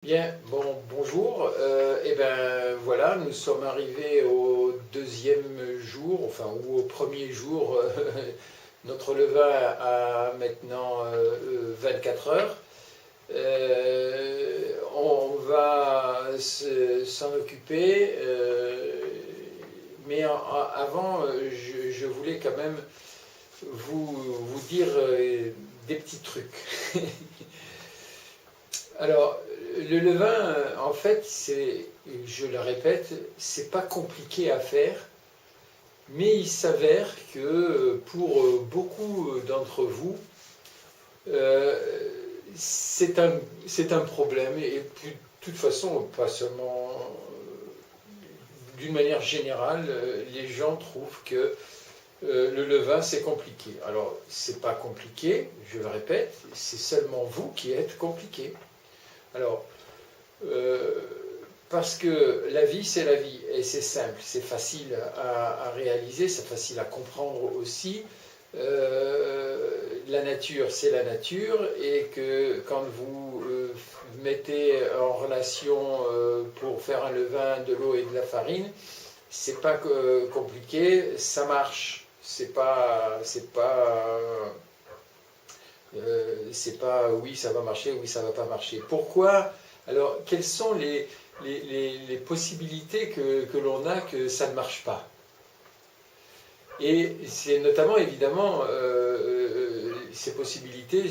Bien, bonjour. Eh ben voilà, nous sommes arrivés au deuxième jour, enfin, ou au premier jour. Notre levain a maintenant 24 heures. On va s'en occuper, mais avant, je voulais quand même vous dire des petits trucs. Alors, le levain, en fait, je le répète, c'est pas compliqué à faire, mais il s'avère que pour beaucoup d'entre vous, euh, c'est un problème. Et de toute façon, pas seulement d'une manière générale, les gens trouvent que le levain, c'est compliqué. Alors, c'est pas compliqué, je le répète, c'est seulement vous qui êtes compliqué. Alors, Euh, parce que la vie, c'est la vie, et c'est simple, c'est facile à réaliser, c'est facile à comprendre aussi. La nature, c'est la nature, et que quand vous mettez en relation pour faire un levain de l'eau et de la farine, c'est pas compliqué, ça marche. C'est pas oui, ça va marcher, oui, ça va pas marcher. Pourquoi? Alors, quelles sont les possibilités que l'on a que ça ne marche pas? Et c'est notamment, évidemment, ces possibilités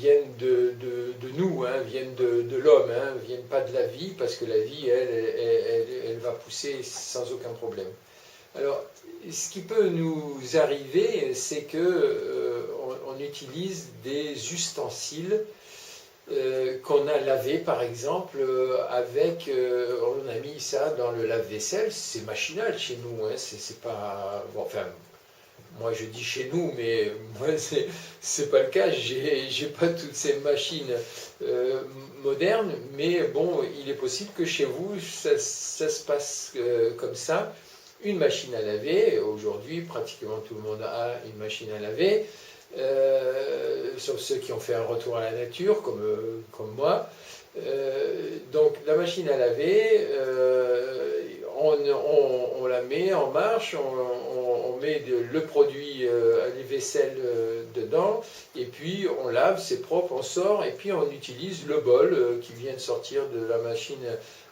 viennent de nous, hein, viennent de l'homme, hein, viennent pas de la vie, parce que la vie, elle va pousser sans aucun problème. Alors, ce qui peut nous arriver, c'est que on utilise des ustensiles qu'on a lavés, par exemple, on a mis ça dans le lave-vaisselle. C'est machinal chez nous, hein, c'est pas... Bon, enfin, moi je dis chez nous, mais moi c'est pas le cas. J'ai pas toutes ces machines modernes, mais bon, il est possible que chez vous, ça se passe comme ça. Une machine à laver. Aujourd'hui, pratiquement tout le monde a une machine à laver, sauf ceux qui ont fait un retour à la nature, comme moi. Donc la machine à laver, on la met en marche, on met le produit à la vaisselle dedans, et puis on lave, c'est propre, on sort, et puis on utilise le bol qui vient de sortir de la machine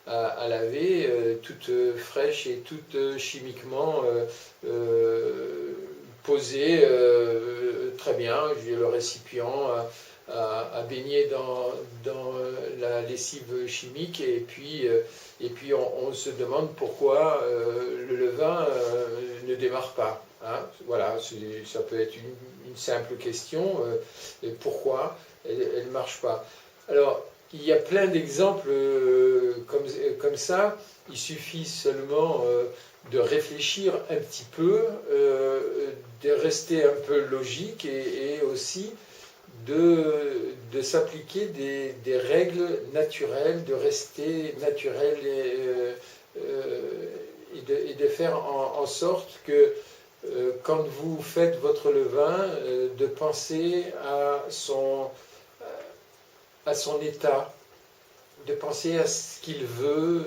à laver, toute fraîche et toute chimiquement posée très bien. J'ai le récipient à baigner dans la lessive chimique, et puis on se demande pourquoi le levain ne démarre pas. Hein. Voilà, ça peut être une simple question. Pourquoi elle ne marche pas? Alors, il y a plein d'exemples comme ça. Il suffit seulement de réfléchir un petit peu, de rester un peu logique, et aussi de s'appliquer des règles naturelles, de rester naturel, et de faire en sorte que quand vous faites votre levain, de penser à son état, de penser à ce qu'il veut.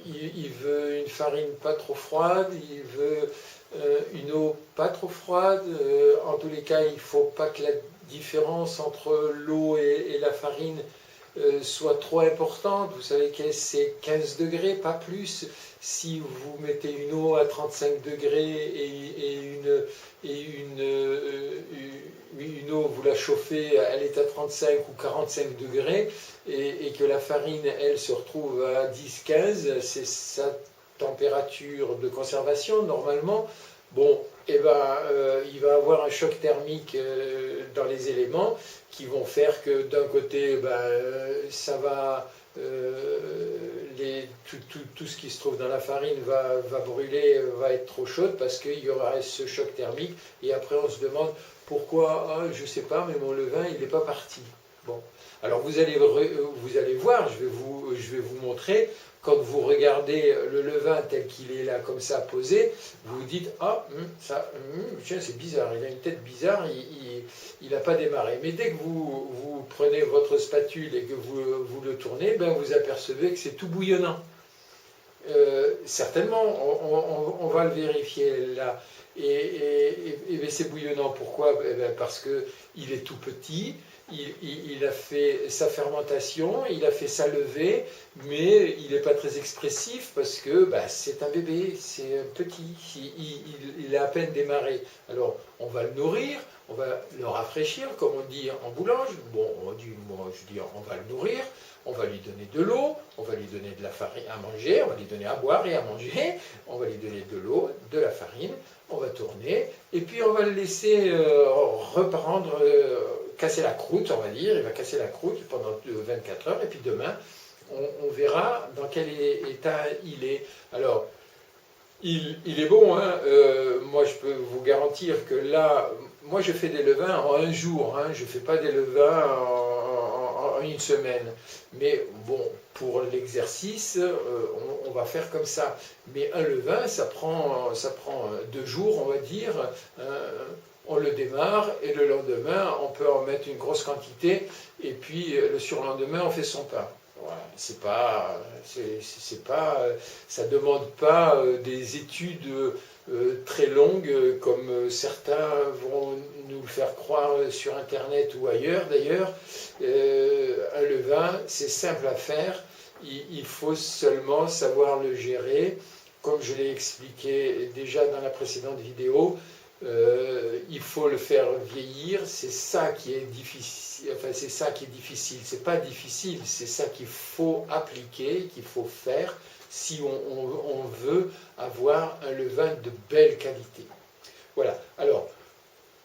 Il veut une farine pas trop froide, il veut une eau pas trop froide. En tous les cas, il ne faut pas que la différence entre l'eau et la farine soit trop importante. Vous savez que c'est 15 degrés, pas plus. Si vous mettez une eau à 35 degrés une eau, vous la chauffez, elle est à 35 ou 45 degrés, et que la farine, elle, se retrouve à 10-15, c'est sa température de conservation, normalement. Bon, eh ben, il va avoir un choc thermique dans les éléments qui vont faire que d'un côté, ça va, tout ce qui se trouve dans la farine va brûler, va être trop chaude, parce qu'il y aura ce choc thermique, et après on se demande pourquoi, je ne sais pas, mais mon levain, il n'est pas parti. Bon, alors vous allez voir, je vais vous montrer quand vous regardez le levain tel qu'il est là, comme ça, posé, vous vous dites, ah, tiens, c'est bizarre, il a une tête bizarre, il n'a pas démarré. Mais dès que vous prenez votre spatule et que vous le tournez, ben vous apercevez que c'est tout bouillonnant. Certainement, on va le vérifier là. Et c'est bouillonnant. Pourquoi? Parce qu'il est tout petit, il a fait sa fermentation, il a fait sa levée, mais il n'est pas très expressif parce que c'est un bébé, c'est un petit, il a à peine démarré. Alors, on va le nourrir, on va le rafraîchir, comme on dit en boulange. Bon, on va le nourrir, on va lui donner de l'eau, on va lui donner de la farine à manger, on va lui donner à boire et à manger, on va lui donner de l'eau, de la farine, on va tourner, et puis on va le laisser reprendre, casser la croûte, on va dire, il va casser la croûte pendant 24 heures, et puis demain, on verra dans quel état il est. Alors, il est bon, hein. Moi je peux vous garantir que là, moi je fais des levains en un jour, hein. Je ne fais pas des levains en une semaine. Mais bon, pour l'exercice, on va faire comme ça. Mais un levain, ça prend 2 jours, on va dire. On le démarre et le lendemain, on peut en mettre une grosse quantité et puis le surlendemain, on fait son pain. Voilà, ça demande pas des études très longues comme certains vont nous le faire croire sur Internet ou ailleurs. D'ailleurs, un levain, c'est simple à faire. Il faut seulement savoir le gérer. Comme je l'ai expliqué déjà dans la précédente vidéo, il faut le faire vieillir, c'est ça qui est difficile, c'est pas difficile, c'est ça qu'il faut appliquer, qu'il faut faire si on veut avoir un levain de belle qualité. Voilà, alors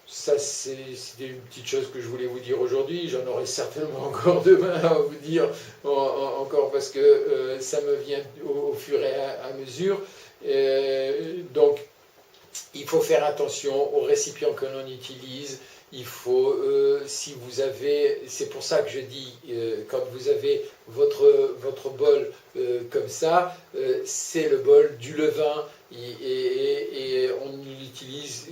ça c'était une petite chose que je voulais vous dire aujourd'hui, j'en aurai certainement encore demain à vous dire, encore parce que ça me vient au fur et à mesure, donc il faut faire attention aux récipients que l'on utilise. Il faut, si vous avez, c'est pour ça que je dis, quand vous avez votre bol comme ça, c'est le bol du levain et on l'utilise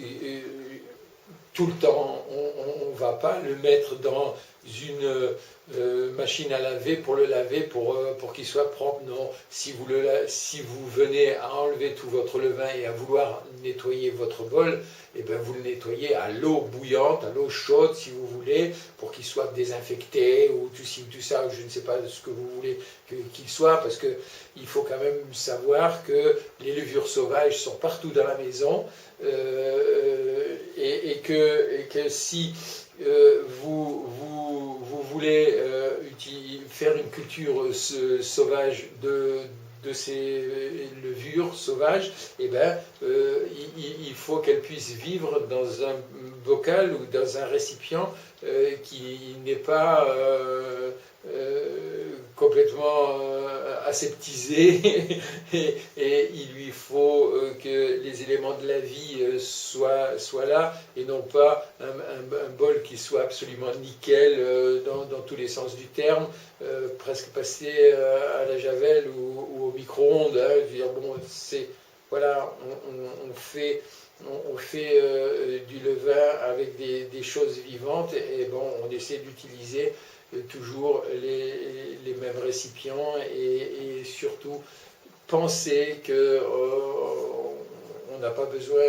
tout le temps. On ne va pas le mettre dans une machine à laver pour le laver pour qu'il soit propre. Non, si vous venez à enlever tout votre levain et à vouloir nettoyer votre bol, eh bien vous le nettoyez à l'eau bouillante, à l'eau chaude si vous voulez, pour qu'il soit désinfecté ou tout ci ou tout ça, je ne sais pas ce que vous voulez qu'il soit, parce qu'il faut quand même savoir que les levures sauvages sont partout dans la maison et que si vous voulez faire une culture sauvage de ces levures sauvages, eh ben, il faut qu'elles puissent vivre dans un bocal ou dans un récipient qui n'est pas complètement aseptisé et il lui faut que les éléments de la vie soient là et non pas un bol qui soit absolument nickel dans tous les sens du terme, presque passé à la javel ou au micro-ondes. Hein, je veux dire, bon, voilà, on fait du levain avec des choses vivantes et bon, on essaie d'utiliser toujours les mêmes récipients et surtout penser que on n'a pas besoin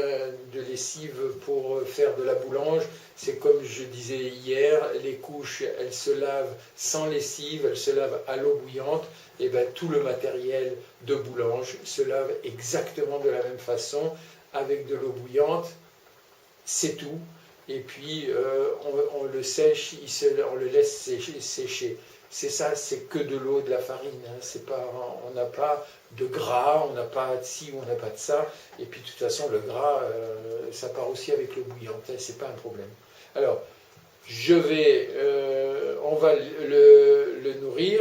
de lessive pour faire de la boulange. C'est comme je disais hier, les couches, elles se lavent sans lessive, elles se lavent à l'eau bouillante. Et bien tout le matériel de boulange se lave exactement de la même façon, avec de l'eau bouillante, c'est tout. Et puis on le sèche, on le laisse sécher. C'est ça, c'est que de l'eau, de la farine. Hein. C'est pas, on n'a pas de gras, on n'a pas de ci ou on n'a pas de ça. Et puis de toute façon, le gras, ça part aussi avec l'eau bouillante. Hein. C'est pas un problème. Alors, on va le nourrir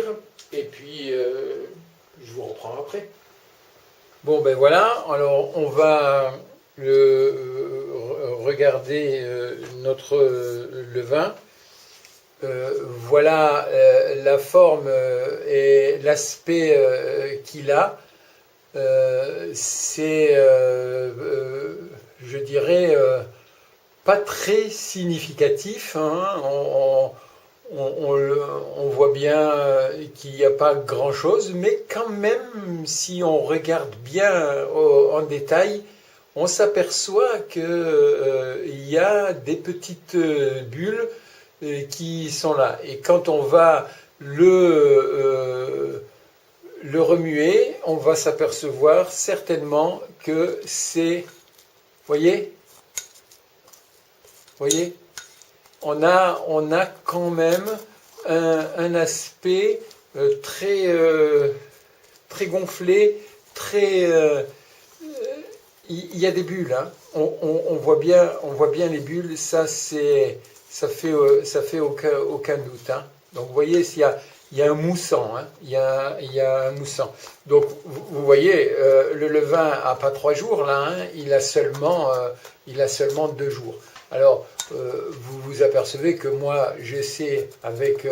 et puis je vous reprends après. Bon ben voilà, alors on va regarder notre levain. voilà la forme et l'aspect qu'il a. C'est, je dirais, pas très significatif. Hein. On voit bien qu'il n'y a pas grand-chose, mais quand même, si on regarde bien en détail, on s'aperçoit qu'il y a des petites bulles qui sont là. Et quand on va le remuer, on va s'apercevoir certainement que c'est... Voyez, on a quand même un aspect très, très gonflé, très... il y a des bulles, hein. On voit bien les bulles, ça fait aucun doute. Hein. Donc vous voyez, il y a un moussant, hein. Il y a un moussant. Donc vous voyez, le levain n'a pas 3 jours là, hein. Il a seulement 2 jours. Alors vous vous apercevez que moi j'essaie avec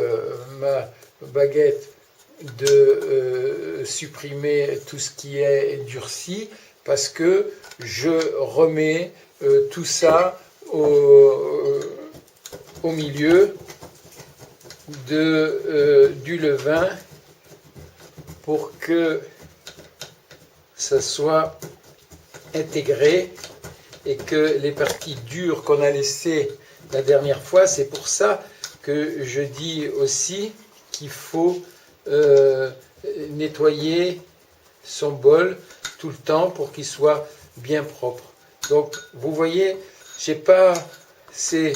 ma baguette de supprimer tout ce qui est durci parce que je remets tout ça au milieu du levain pour que ça soit intégré et que les parties dures qu'on a laissées la dernière fois, c'est pour ça que je dis aussi qu'il faut nettoyer son bol tout le temps pour qu'il soit bien propre. Donc vous voyez, j'ai pas, c'est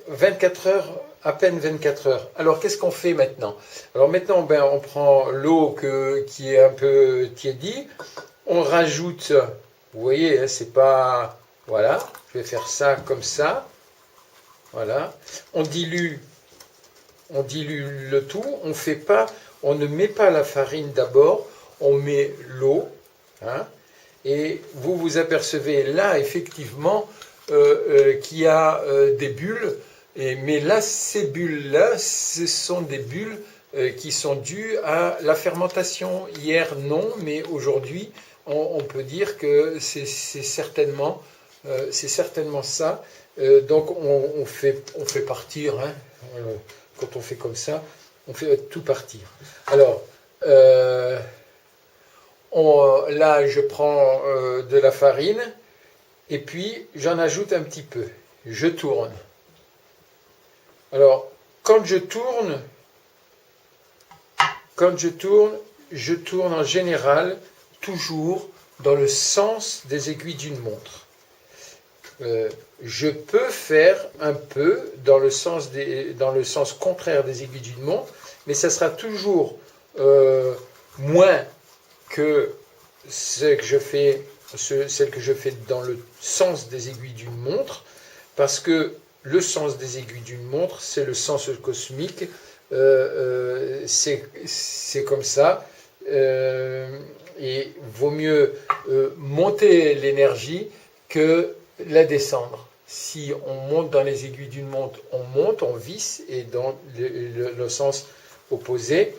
24 heures, à peine 24 heures. Alors qu'est-ce qu'on fait maintenant? Alors maintenant, ben, on prend l'eau qui est un peu tiédie, on rajoute, vous voyez, hein, c'est pas, voilà, je vais faire ça comme ça, voilà, on dilue le tout, on ne met pas la farine d'abord, on met l'eau, hein, et vous vous apercevez là effectivement qu'il y a des bulles, mais là ces bulles-là, ce sont des bulles qui sont dues à la fermentation. Hier non, mais aujourd'hui on peut dire que c'est certainement ça. Donc on fait partir, hein, quand on fait comme ça, on fait tout partir. Alors là, je prends de la farine et puis j'en ajoute un petit peu. Je tourne. Alors, quand je tourne, je tourne en général toujours dans le sens des aiguilles d'une montre. Je peux faire un peu dans le sens contraire des aiguilles d'une montre, mais ça sera toujours moins que celle que je fais dans le sens des aiguilles d'une montre, parce que le sens des aiguilles d'une montre, c'est le sens cosmique, c'est comme ça, et vaut mieux monter l'énergie que la descendre. Si on monte dans les aiguilles d'une montre, on visse, et dans le sens opposé,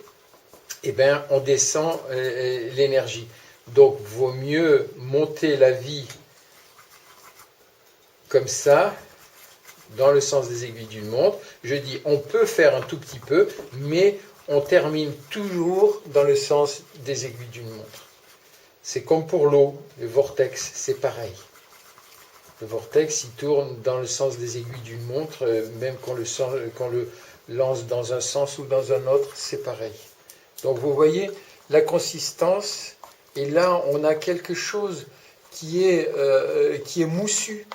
eh bien, on descend l'énergie. Donc, vaut mieux monter la vie comme ça, dans le sens des aiguilles d'une montre. Je dis, on peut faire un tout petit peu, mais on termine toujours dans le sens des aiguilles d'une montre. C'est comme pour l'eau, le vortex, c'est pareil. Le vortex, il tourne dans le sens des aiguilles d'une montre, même qu'on le lance dans un sens ou dans un autre, c'est pareil. Donc vous voyez la consistance, et là on a quelque chose qui est moussu,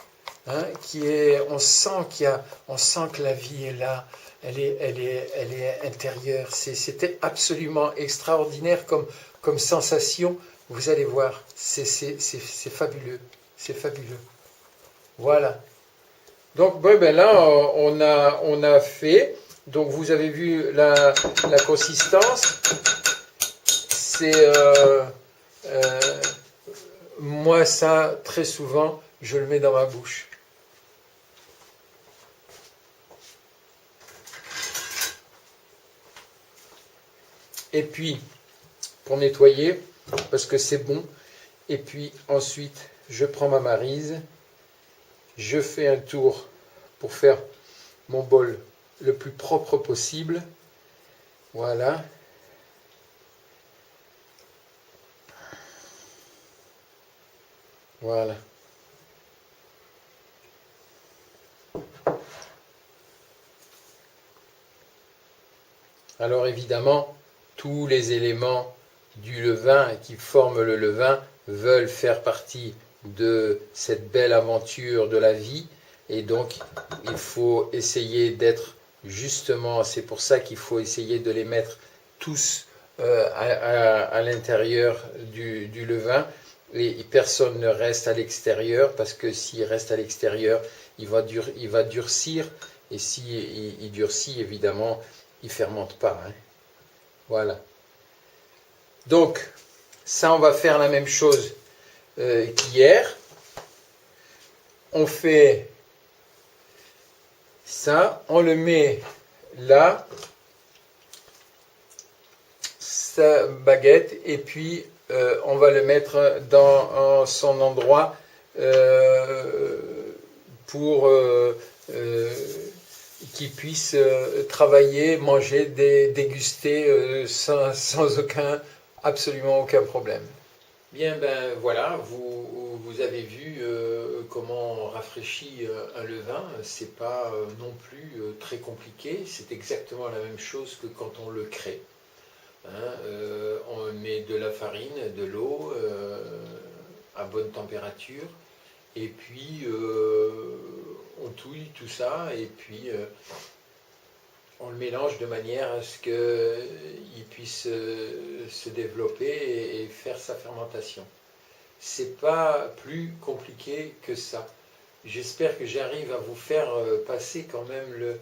hein, on sent que la vie est là, elle est intérieure. C'était absolument extraordinaire comme sensation. Vous allez voir, c'est fabuleux, c'est fabuleux. Voilà. Donc ben là on a fait. Donc vous avez vu la consistance. C'est moi ça très souvent je le mets dans ma bouche. Et puis, pour nettoyer, parce que c'est bon. Et puis ensuite, je prends ma maryse, je fais un tour pour faire mon bol le plus propre possible. Voilà. Voilà. Alors évidemment, tous les éléments du levain qui forment le levain veulent faire partie de cette belle aventure de la vie. Et donc, il faut essayer d'être justement, c'est pour ça qu'il faut essayer de les mettre tous à l'intérieur du levain. Et personne ne reste à l'extérieur, parce que s'il reste à l'extérieur, il va durcir. Et s'il durcit, évidemment, il ne fermente pas. Hein. Voilà. Donc, ça, on va faire la même chose qu'hier. On fait ça, on le met là, sa baguette, et puis on va le mettre dans son endroit pour qu'il puisse travailler, manger, déguster sans absolument aucun problème. Bien, ben voilà, vous avez vu comment on rafraîchit un levain. C'est pas non plus très compliqué. C'est exactement la même chose que quand on le crée. Hein, on met de la farine, de l'eau à bonne température, et puis on touille tout ça, et puis on le mélange de manière à ce qu'il puisse se développer et faire sa fermentation. C'est pas plus compliqué que ça. J'espère que j'arrive à vous faire passer quand même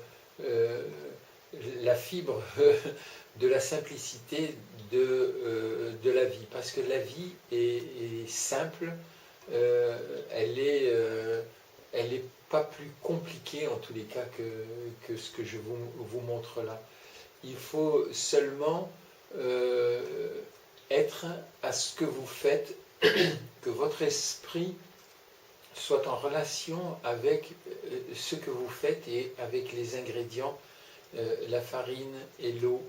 la fibre de la simplicité de la vie. Parce que la vie est simple, elle est pas plus compliquée en tous les cas que ce que je vous montre là. Il faut seulement être à ce que vous faites, que votre esprit soit en relation avec ce que vous faites et avec les ingrédients, la farine et l'eau.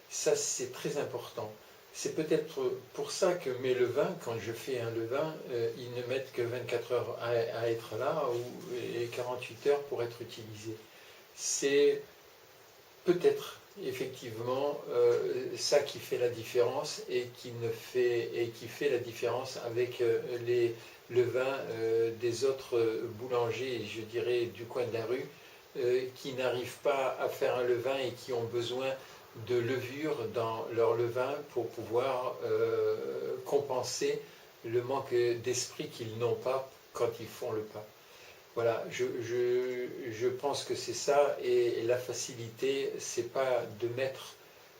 Ça, c'est très important. C'est peut-être pour ça que mes levains, quand je fais un levain, ils ne mettent que 24 heures à être là et 48 heures pour être utilisés. C'est peut-être effectivement ça qui fait la différence et qui fait la différence avec les levains des autres boulangers, je dirais, du coin de la rue, qui n'arrivent pas à faire un levain et qui ont besoin de levure dans leur levain pour pouvoir compenser le manque d'esprit qu'ils n'ont pas quand ils font le pain. Voilà, je pense que c'est ça, et la facilité, c'est pas de mettre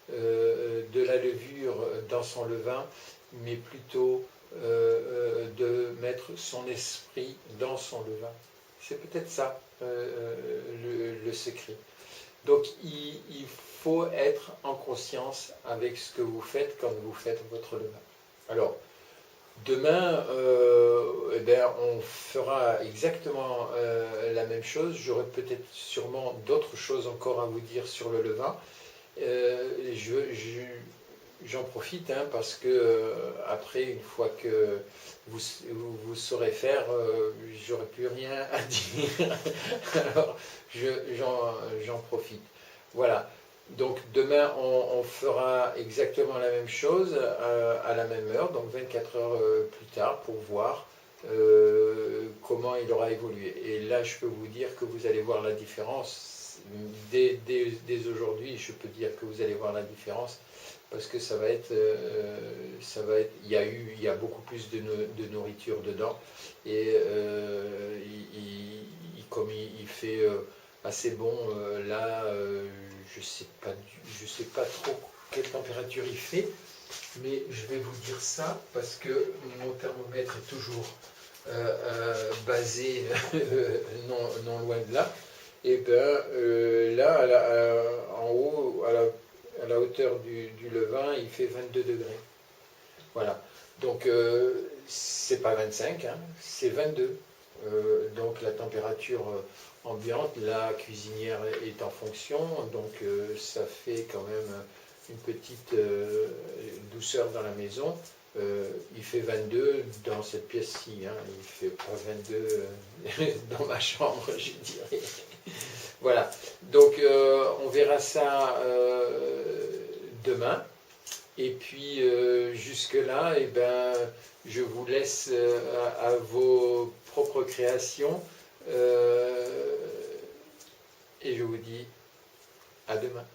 de la levure dans son levain, mais plutôt de mettre son esprit dans son levain. C'est peut-être ça le secret. Donc il faut être en conscience avec ce que vous faites quand vous faites votre levain. Alors, demain, eh bien, on fera exactement la même chose. J'aurai peut-être sûrement d'autres choses encore à vous dire sur le levain. J'en profite parce que après, une fois que vous saurez faire, j'aurai plus rien à dire. Alors, j'en profite. Voilà. Donc demain, on fera exactement la même chose à la même heure, donc 24 heures plus tard, pour voir comment il aura évolué. Et là, je peux vous dire que vous allez voir la différence. Dès aujourd'hui, je peux dire que vous allez voir la différence, parce que ça va être, il y a beaucoup plus de nourriture dedans, et comme il fait assez bon là, je sais pas trop quelle température il fait, mais je vais vous dire ça parce que mon thermomètre est toujours basé non loin de là. Et bien là, en haut, à la hauteur du levain, il fait 22 degrés. Voilà. Donc, c'est pas 25, hein, c'est 22. Donc, la température ambiante, la cuisinière est en fonction, donc ça fait quand même une petite douceur dans la maison. Il fait 22 dans cette pièce-ci, hein, il ne fait pas 22 dans ma chambre, je dirais. Voilà, donc on verra ça demain. Et puis jusque-là, eh ben, je vous laisse à vos propres créations et je vous dis à demain.